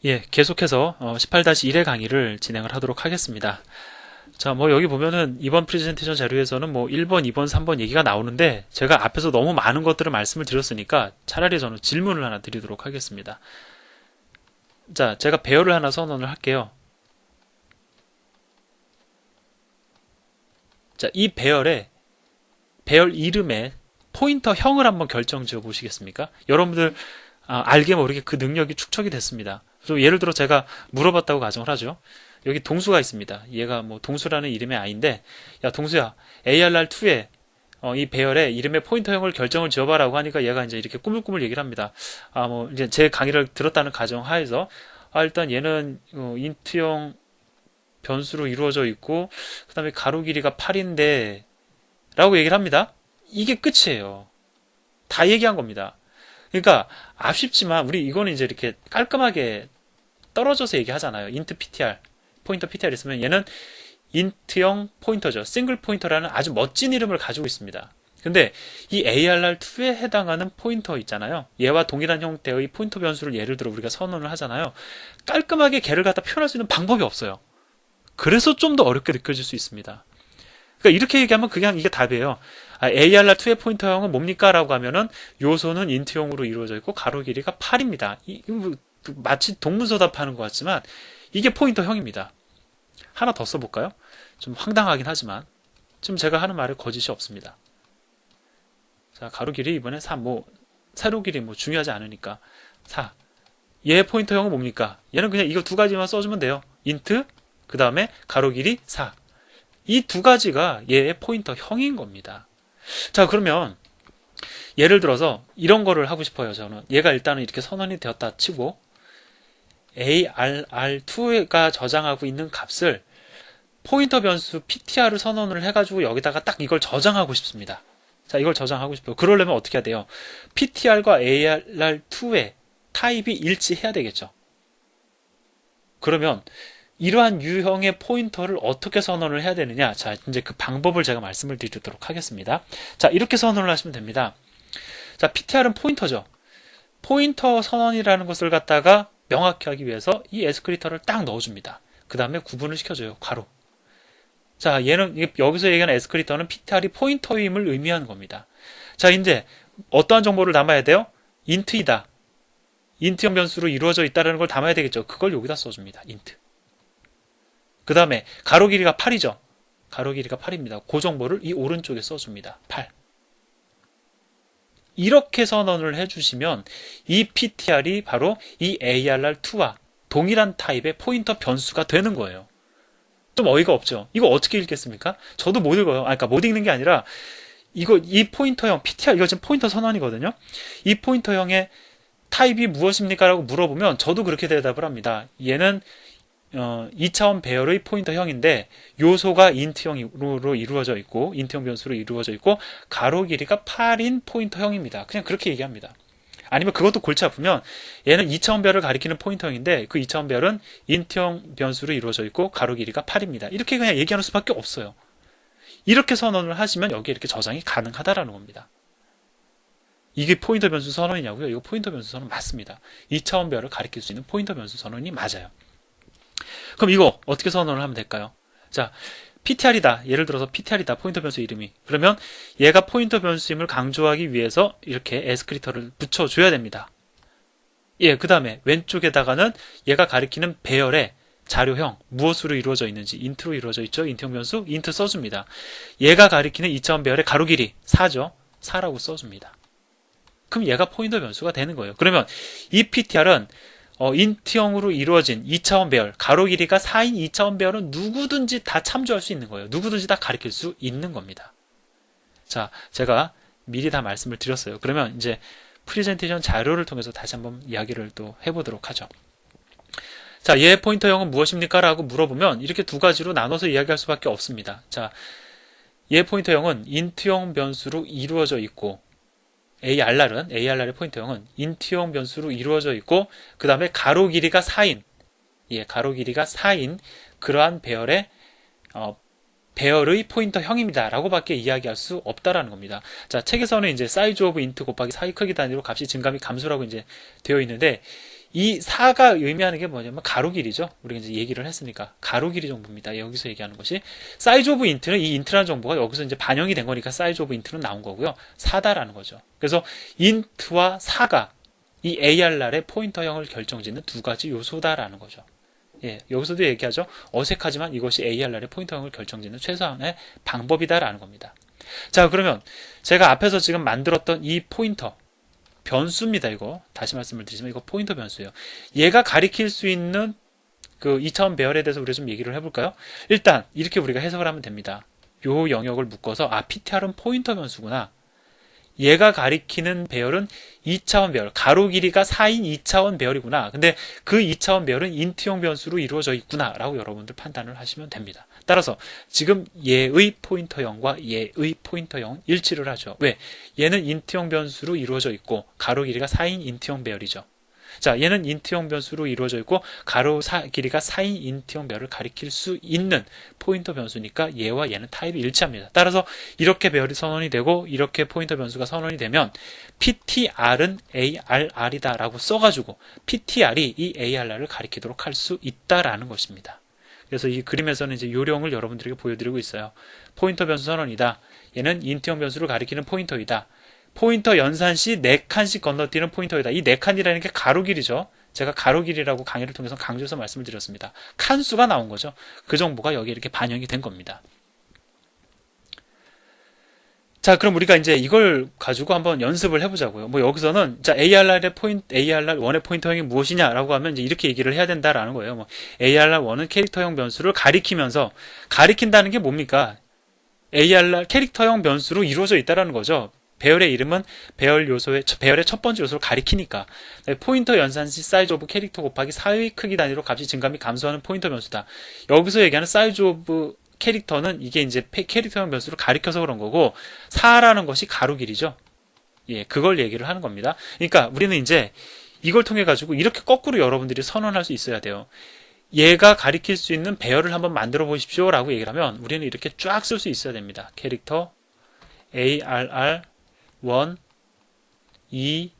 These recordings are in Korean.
예, 계속해서 18-1의 강의를 진행을 하도록 하겠습니다. 자, 여기 보면은 이번 프레젠테이션 자료에서는 1번, 2번, 3번 얘기가 나오는데 제가 앞에서 너무 많은 것들을 말씀을 드렸으니까 차라리 저는 질문을 하나 드리도록 하겠습니다. 자, 제가 배열을 하나 선언을 할게요. 자, 이 배열 이름에 포인터형을 한번 결정 지어 보시겠습니까? 여러분들 알게 모르게 그 능력이 축적이 됐습니다. 그래서 예를 들어 제가 물어봤다고 가정을 하죠. 여기 동수가 있습니다. 얘가 동수라는 이름의 아이인데, 야 동수야, ARR2에 이 배열에 이름의 포인터형을 결정을 지어봐라고 하니까 얘가 이제 이렇게 꾸물꾸물 얘기를 합니다. 이제 제 강의를 들었다는 가정하에서 일단 얘는 인트형 변수로 이루어져 있고 그 다음에 가로 길이가 8인데 라고 얘기를 합니다. 이게 끝이에요. 다 얘기한 겁니다. 그러니까 아쉽지만 우리 이거는 이제 이렇게 깔끔하게 떨어져서 얘기하잖아요. int ptr, 포인터 ptr 있으면 얘는 int형 포인터죠. 싱글 포인터라는 아주 멋진 이름을 가지고 있습니다. 근데 이 ARR2에 해당하는 포인터 있잖아요. 얘와 동일한 형태의 포인터 변수를 예를 들어 우리가 선언을 하잖아요. 깔끔하게 걔를 갖다 표현할 수 있는 방법이 없어요. 그래서 좀 더 어렵게 느껴질 수 있습니다. 그러니까 이렇게 얘기하면 그냥 이게 답이에요. ARR2의 포인터형은 뭡니까? 라고 하면은 요소는 인트형으로 이루어져 있고 가로 길이가 8입니다. 마치 동문서답하는 것 같지만 이게 포인터형입니다. 하나 더 써볼까요? 좀 황당하긴 하지만 지금 제가 하는 말에 거짓이 없습니다. 자, 가로 길이 이번에 3, 세로 길이 중요하지 않으니까 4. 얘 포인터형은 뭡니까? 얘는 그냥 이거 두 가지만 써주면 돼요. int, 그 다음에 가로 길이 4. 이 두 가지가 얘의 포인터형인 겁니다. 자, 그러면 예를 들어서 이런 거를 하고 싶어요. 저는 얘가 일단은 이렇게 선언이 되었다 치고 ARR2가 저장하고 있는 값을 포인터 변수 ptr을 선언을 해가지고 여기다가 딱 이걸 저장하고 싶습니다. 자, 이걸 저장하고 싶어요. 그러려면 어떻게 해야 돼요? ptr과 ARR2의 타입이 일치해야 되겠죠. 그러면 이러한 유형의 포인터를 어떻게 선언을 해야 되느냐? 자, 이제 그 방법을 제가 말씀을 드리도록 하겠습니다. 자, 이렇게 선언을 하시면 됩니다. 자, ptr은 포인터죠. 포인터 선언이라는 것을 갖다가 명확히 하기 위해서 이 에스크리터를 딱 넣어줍니다. 그 다음에 구분을 시켜줘요. 괄호. 자, 여기서 얘기하는 에스크리터는 ptr이 포인터임을 의미하는 겁니다. 자, 이제 어떠한 정보를 담아야 돼요? int이다. int형 변수로 이루어져 있다는 걸 담아야 되겠죠. 그걸 여기다 써줍니다. int. 그 다음에 가로 길이가 8이죠. 가로 길이가 8입니다. 그 정보를 이 오른쪽에 써줍니다. 8. 이렇게 선언을 해주시면 이 ptr이 바로 이 ARR2와 동일한 타입의 포인터 변수가 되는 거예요. 좀 어이가 없죠. 이거 어떻게 읽겠습니까? 저도 못 읽어요. 그러니까 못 읽는 게 아니라 이 포인터형 ptr 이거 지금 포인터 선언이거든요. 이 포인터형의 타입이 무엇입니까? 라고 물어보면 저도 그렇게 대답을 합니다. 얘는 2차원 배열의 포인터형인데 요소가 인트형으로 이루어져 있고 인트형 변수로 이루어져 있고 가로 길이가 8인 포인터형입니다. 그냥 그렇게 얘기합니다. 아니면 그것도 골치 아프면 얘는 2차원 배열을 가리키는 포인터형인데 그 2차원 배열은 인트형 변수로 이루어져 있고 가로 길이가 8입니다. 이렇게 그냥 얘기하는 수밖에 없어요. 이렇게 선언을 하시면 여기에 이렇게 저장이 가능하다라는 겁니다. 이게 포인터 변수 선언이냐고요? 이거 포인터 변수 선언 맞습니다. 2차원 배열을 가리킬 수 있는 포인터 변수 선언이 맞아요. 그럼 이거 어떻게 선언을 하면 될까요? 자, ptr이다. 예를 들어서 ptr이다. 포인터 변수 이름이. 그러면 얘가 포인터 변수임을 강조하기 위해서 이렇게 에스크리터를 붙여줘야 됩니다. 예, 그 다음에 왼쪽에다가는 얘가 가리키는 배열의 자료형, 무엇으로 이루어져 있는지, int로 이루어져 있죠? int형 변수, int 써줍니다. 얘가 가리키는 2차원 배열의 가로 길이 4죠? 4라고 써줍니다. 그럼 얘가 포인터 변수가 되는 거예요. 그러면 이 ptr은 인트형으로 이루어진 2차원 배열, 가로 길이가 4인 2차원 배열은 누구든지 다 참조할 수 있는 거예요. 누구든지 다 가리킬 수 있는 겁니다. 자, 제가 미리 다 말씀을 드렸어요. 그러면 이제 프레젠테이션 자료를 통해서 다시 한번 이야기를 또 해보도록 하죠. 자, 얘 포인터형은 무엇입니까? 라고 물어보면 이렇게 두 가지로 나눠서 이야기할 수밖에 없습니다. 자, 얘 포인터형은 인트형 변수로 이루어져 있고 ARR의 포인터형은 인트형 변수로 이루어져 있고 그 다음에 가로 길이가 4인 가로 길이가 4인 그러한 배열의 포인터형입니다. 라고 밖에 이야기할 수 없다라는 겁니다. 자, 책에서는 이제 size of int 곱하기 사이 크기 단위로 값이 증가 및 감소라고 이제 되어 있는데 이 4가 의미하는 게 뭐냐면 가로 길이죠. 우리가 이제 얘기를 했으니까 가로 길이 정보입니다. 여기서 얘기하는 것이 사이즈 오브 인트는 이 인트라는 정보가 여기서 이제 반영이 된 거니까 사이즈 오브 인트는 나온 거고요. 4다라는 거죠. 그래서 인트와 4가 이 ARR의 포인터형을 결정짓는 두 가지 요소다라는 거죠. 예, 여기서도 얘기하죠. 어색하지만 이것이 ARR의 포인터형을 결정짓는 최소한의 방법이다라는 겁니다. 자, 그러면 제가 앞에서 지금 만들었던 이 포인터 변수입니다. 이거 다시 말씀을 드리지만 이거 포인터 변수예요. 얘가 가리킬 수 있는 그 2차원 배열에 대해서 우리가 좀 얘기를 해볼까요? 일단 이렇게 우리가 해석을 하면 됩니다. 요 영역을 묶어서 PTR은 포인터 변수구나. 얘가 가리키는 배열은 2차원 배열, 가로 길이가 4인 2차원 배열이구나. 근데 그 2차원 배열은 인트형 변수로 이루어져 있구나 라고 여러분들 판단을 하시면 됩니다. 따라서 지금 얘의 포인터형과 얘의 포인터형은 일치를 하죠. 왜? 얘는 인트형 변수로 이루어져 있고 가로 길이가 4인 인트형 배열이죠. 자, 얘는 인트형 변수로 이루어져 있고 가로 길이가 4인 인트형 배열을 가리킬 수 있는 포인터 변수니까 얘와 얘는 타입이 일치합니다. 따라서 이렇게 배열이 선언이 되고 이렇게 포인터 변수가 선언이 되면 PTR은 ARR이다 라고 써가지고 PTR이 이 ARR을 가리키도록 할 수 있다라는 것입니다. 그래서 이 그림에서는 이제 요령을 여러분들에게 보여드리고 있어요. 포인터 변수 선언이다. 얘는 인트형 변수를 가리키는 포인터이다. 포인터 연산 시 4칸씩 건너뛰는 포인터이다. 이 4칸이라는 게 가로 길이죠. 제가 가로 길이라고 강의를 통해서 강조해서 말씀을 드렸습니다. 칸수가 나온 거죠. 그 정보가 여기에 이렇게 반영이 된 겁니다. 자, 그럼 우리가 이제 이걸 가지고 한번 연습을 해보자고요. 뭐 여기서는 자 ARR1의 포인터형이 무엇이냐라고 하면 이제 이렇게 얘기를 해야 된다라는 거예요. 뭐 ARR1은 캐릭터형 변수를 가리키면서 가리킨다는 게 뭡니까? ARR 캐릭터형 변수로 이루어져 있다라는 거죠. 배열의 이름은 배열의 첫 번째 요소를 가리키니까 포인터 연산 시 사이즈 오브 캐릭터 곱하기 4의 크기 단위로 값이 증가 및 감소하는 포인터 변수다. 여기서 얘기하는 사이즈 오브 캐릭터는 이게 이제 캐릭터형 변수를 가리켜서 그런 거고 4라는 것이 가로 길이죠. 예, 그걸 얘기를 하는 겁니다. 그러니까 우리는 이제 이걸 통해 가지고 이렇게 거꾸로 여러분들이 선언할 수 있어야 돼요. 얘가 가리킬 수 있는 배열을 한번 만들어 보십시오 라고 얘기를 하면 우리는 이렇게 쫙 쓸 수 있어야 됩니다. 캐릭터 ARR 1, 2,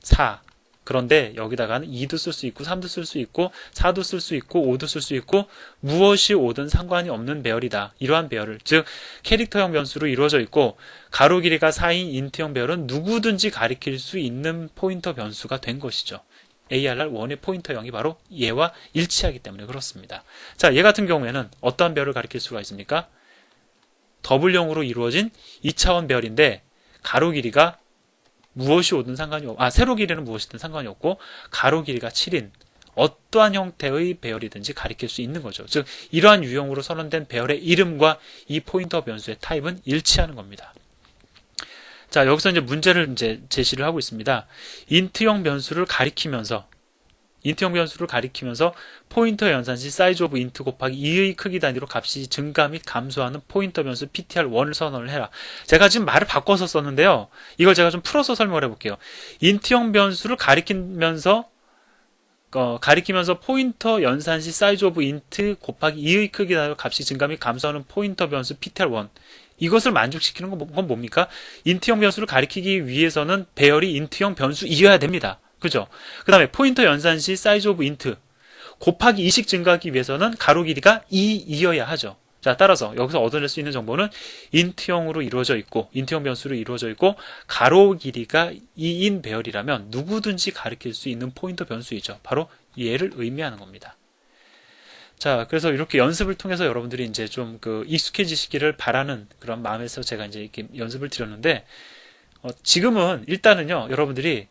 4. 그런데 여기다가는 2도 쓸 수 있고 3도 쓸 수 있고 4도 쓸 수 있고 5도 쓸 수 있고 무엇이 오든 상관이 없는 배열이다. 이러한 배열을 즉 캐릭터형 변수로 이루어져 있고 가로 길이가 4인 인트형 배열은 누구든지 가리킬 수 있는 포인터 변수가 된 것이죠. ARR1의 포인터형이 바로 얘와 일치하기 때문에 그렇습니다. 자, 얘 같은 경우에는 어떠한 배열을 가리킬 수가 있습니까? 더블형으로 이루어진 2차원 배열인데 가로 길이가 무엇이 오든 상관이 없고 세로 길이는 무엇이든 상관이 없고 가로 길이가 7인 어떠한 형태의 배열이든지 가리킬 수 있는 거죠. 즉 이러한 유형으로 선언된 배열의 이름과 이 포인터 변수의 타입은 일치하는 겁니다. 자, 여기서 이제 문제를 이제 제시를 하고 있습니다. 인트형 변수를 가리키면서 포인터 연산 시 사이즈 오브 인트 곱하기 2의 크기 단위로 값이 증가 및 감소하는 포인터 변수 PTR1을 선언을 해라. 제가 지금 말을 바꿔서 썼는데요. 이걸 제가 좀 풀어서 설명을 해볼게요. 인트형 변수를 가리키면서 포인터 연산 시 사이즈 오브 인트 곱하기 2의 크기 단위로 값이 증가 및 감소하는 포인터 변수 PTR1. 이것을 만족시키는 건 뭡니까? 인트형 변수를 가리키기 위해서는 배열이 인트형 변수이어야 됩니다. 그죠? 그 다음에 포인터 연산 시 사이즈 오브 인트 곱하기 2씩 증가하기 위해서는 가로 길이가 2이어야 하죠. 자, 따라서 여기서 얻어낼 수 있는 정보는 인트형 변수로 이루어져 있고 가로 길이가 2인 배열이라면 누구든지 가리킬 수 있는 포인터 변수이죠. 바로 얘를 의미하는 겁니다. 자, 그래서 이렇게 연습을 통해서 여러분들이 이제 좀 익숙해지시기를 바라는 그런 마음에서 제가 이제 이렇게 연습을 드렸는데, 지금은 일단은요, 여러분들이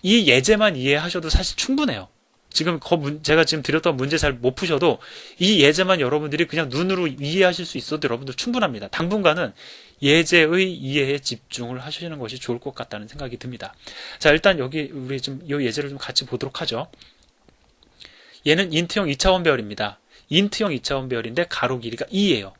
이 예제만 이해하셔도 사실 충분해요. 지금 제가 지금 드렸던 문제 잘 못 푸셔도 이 예제만 여러분들이 그냥 눈으로 이해하실 수 있어도 여러분들 충분합니다. 당분간은 예제의 이해에 집중을 하시는 것이 좋을 것 같다는 생각이 듭니다. 자, 일단 여기 우리 좀 이 예제를 좀 같이 보도록 하죠. 얘는 인트형 2차원 배열입니다. 인트형 2차원 배열인데 가로 길이가 2예요.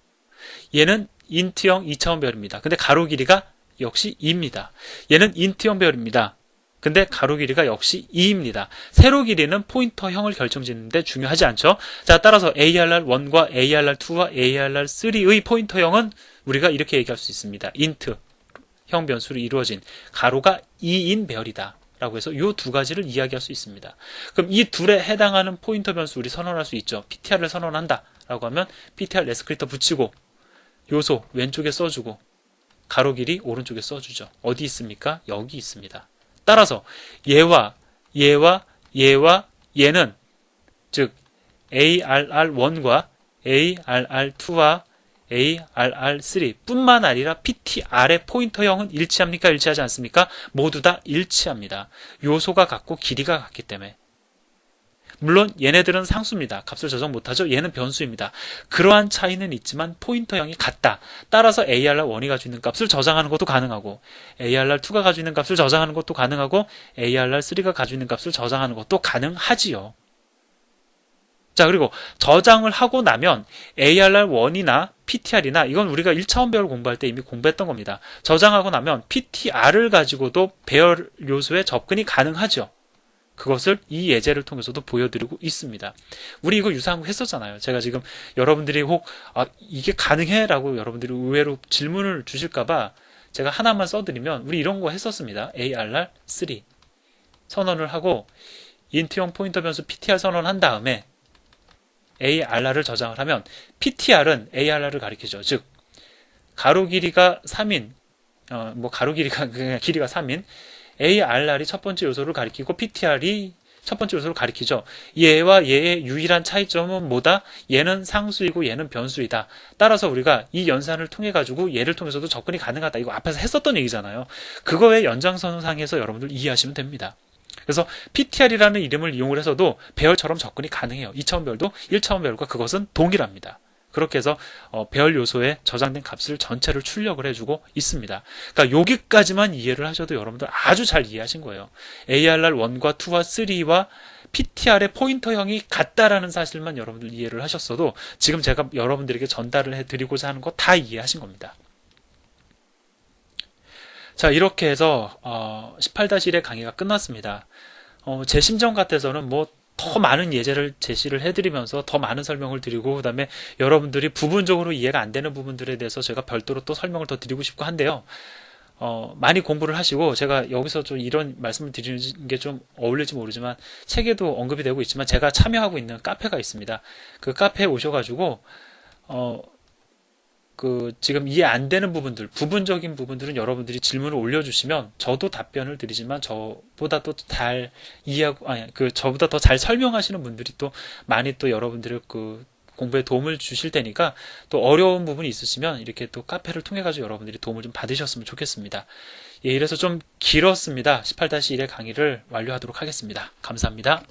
얘는 인트형 2차원 배열입니다. 근데 가로 길이가 역시 2입니다. 얘는 인트형 배열입니다. 근데 가로 길이가 역시 2입니다. 세로 길이는 포인터형을 결정짓는데 중요하지 않죠? 자, 따라서 ARR1과 ARR2와 ARR3의 포인터형은 우리가 이렇게 얘기할 수 있습니다. 인트형 변수로 이루어진 가로가 2인 배열이다. 라고 해서 이 두 가지를 이야기할 수 있습니다. 그럼 이 둘에 해당하는 포인터 변수 우리 선언할 수 있죠. PTR을 선언한다 라고 하면 PTR 레스크립터 붙이고 요소 왼쪽에 써주고 가로 길이 오른쪽에 써주죠. 어디 있습니까? 여기 있습니다. 따라서 얘와 얘는 즉 ARR1과 ARR2와 ARR3 뿐만 아니라 PTR의 포인터형은 일치합니까? 일치하지 않습니까? 모두 다 일치합니다. 요소가 같고 길이가 같기 때문에. 물론 얘네들은 상수입니다. 값을 저장 못하죠. 얘는 변수입니다. 그러한 차이는 있지만 포인터형이 같다. 따라서 ARR1이 가지고 있는 값을 저장하는 것도 가능하고 ARR2가 가지고 있는 값을 저장하는 것도 가능하고 ARR3가 가지고 있는 값을 저장하는 것도 가능하지요. 자, 그리고 저장을 하고 나면 ARR1이나 PTR이나 이건 우리가 1차원 배열 공부할 때 이미 공부했던 겁니다. 저장하고 나면 PTR을 가지고도 배열 요소에 접근이 가능하죠. 그것을 이 예제를 통해서도 보여드리고 있습니다. 우리 이거 유사한 거 했었잖아요. 제가 지금 여러분들이 혹 이게 가능해? 라고 여러분들이 의외로 질문을 주실까봐 제가 하나만 써드리면 우리 이런 거 했었습니다. ARR3 선언을 하고 인트형 포인터 변수 PTR 선언한 다음에 ARR을 저장을 하면 PTR은 ARR을 가리키죠. 즉 가로 길이가 3인 가로 길이가 그냥 길이가 3인 ARR이 첫 번째 요소를 가리키고 PTR이 첫 번째 요소를 가리키죠. 얘와 얘의 유일한 차이점은 뭐다? 얘는 상수이고 얘는 변수이다. 따라서 우리가 이 연산을 통해 가지고 얘를 통해서도 접근이 가능하다. 이거 앞에서 했었던 얘기잖아요. 그거의 연장선상에서 여러분들 이해하시면 됩니다. 그래서 PTR이라는 이름을 이용을 해서도 배열처럼 접근이 가능해요. 2차원 배열도 1차원 배열과 그것은 동일합니다. 그렇게 해서 배열 요소에 저장된 값을 전체를 출력을 해주고 있습니다. 그러니까 여기까지만 이해를 하셔도 여러분들 아주 잘 이해하신 거예요. ARR1과 2와 3와 PTR의 포인터형이 같다라는 사실만 여러분들 이해를 하셨어도 지금 제가 여러분들에게 전달을 해드리고자 하는 거 다 이해하신 겁니다. 자, 이렇게 해서 18-1의 강의가 끝났습니다. 제 심정 같아서는 더 많은 예제를 제시를 해드리면서 더 많은 설명을 드리고 그 다음에 여러분들이 부분적으로 이해가 안 되는 부분들에 대해서 제가 별도로 또 설명을 더 드리고 싶고 한데요. 많이 공부를 하시고 제가 여기서 좀 이런 말씀을 드리는 게 좀 어울릴지 모르지만 책에도 언급이 되고 있지만 제가 참여하고 있는 카페가 있습니다. 그 카페에 오셔가지고 지금 이해 안 되는 부분들, 부분적인 부분들은 여러분들이 질문을 올려주시면 저도 답변을 드리지만 저보다 또 잘 이해하고, 저보다 더 잘 설명하시는 분들이 또 많이 또 여러분들의 공부에 도움을 주실 테니까 또 어려운 부분이 있으시면 이렇게 또 카페를 통해 가지고 여러분들이 도움을 좀 받으셨으면 좋겠습니다. 예, 이래서 좀 길었습니다. 18-1의 강의를 완료하도록 하겠습니다. 감사합니다.